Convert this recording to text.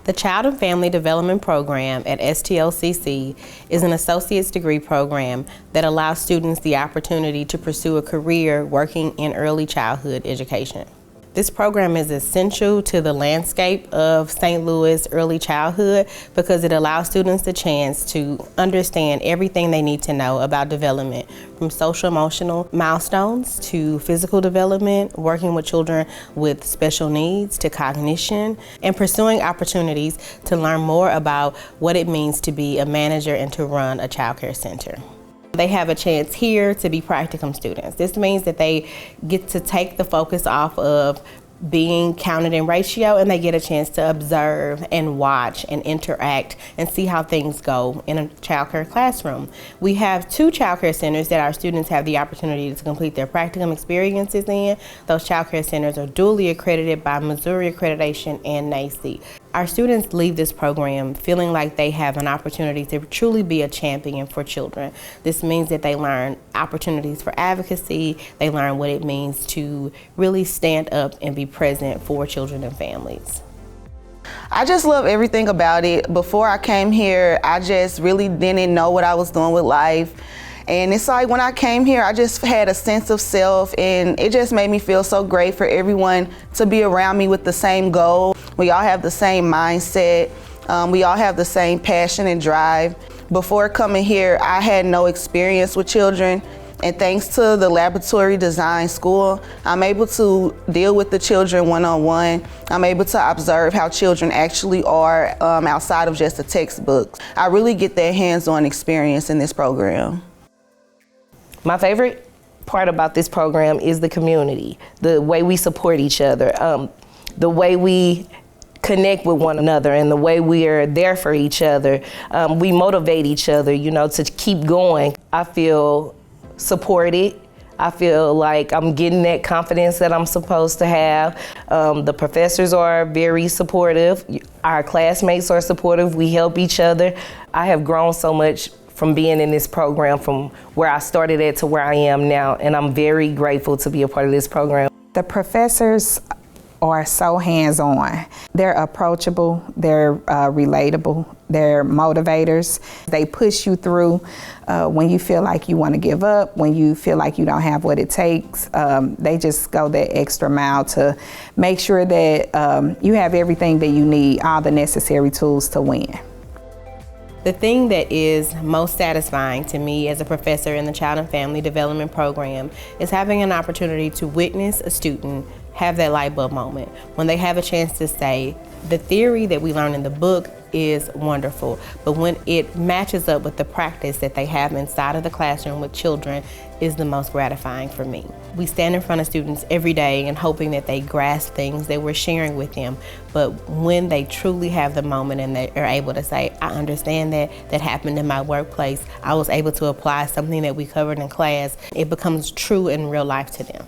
The Child and Family Development Program at STLCC is an associate's degree program that allows students the opportunity to pursue a career working in early childhood education. This program is essential to the landscape of St. Louis early childhood because it allows students the chance to understand everything they need to know about development, from social-emotional milestones to physical development, working with children with special needs to cognition, and pursuing opportunities to learn more about what it means to be a manager and to run a childcare center. They have a chance here to be practicum students. This means that they get to take the focus off of being counted in ratio, and they get a chance to observe and watch and interact and see how things go in a childcare classroom. We have 2 childcare centers that our students have the opportunity to complete their practicum experiences in. Those childcare centers are duly accredited by Missouri Accreditation and NACE. Our students leave this program feeling like they have an opportunity to truly be a champion for children. This means that they learn opportunities for advocacy, they learn what it means to really stand up and be present for children and families. I just love everything about it. Before I came here, I just really didn't know what I was doing with life. And it's like when I came here, I just had a sense of self, and it just made me feel so great for everyone to be around me with the same goal. We all have the same mindset. We all have the same passion and drive. Before coming here, I had no experience with children. And thanks to the laboratory design school, I'm able to deal with the children one-on-one. I'm able to observe how children actually are outside of just a textbook. I really get that hands-on experience in this program. My favorite part about this program is the community, the way we support each other, the way we connect with one another, and the way we are there for each other. We motivate each other, to keep going. I feel supported. I feel like I'm getting that confidence that I'm supposed to have. The professors are very supportive. Our classmates are supportive. We help each other. I have grown so much from being in this program, from where I started at to where I am now, and I'm very grateful to be a part of this program. The professors are so hands-on. They're approachable, they're relatable, they're motivators. They push you through when you feel like you want to give up, when you feel like you don't have what it takes. They just go that extra mile to make sure that you have everything that you need, all the necessary tools to win. The thing that is most satisfying to me as a professor in the Child and Family Development Program is having an opportunity to witness a student have that light bulb moment when they have a chance to say, the theory that we learn in the book is wonderful, but when it matches up with the practice that they have inside of the classroom with children is the most gratifying for me. We stand in front of students every day and hoping that they grasp things that we're sharing with them, but when they truly have the moment and they are able to say, I understand that happened in my workplace, I was able to apply something that we covered in class, it becomes true in real life to them.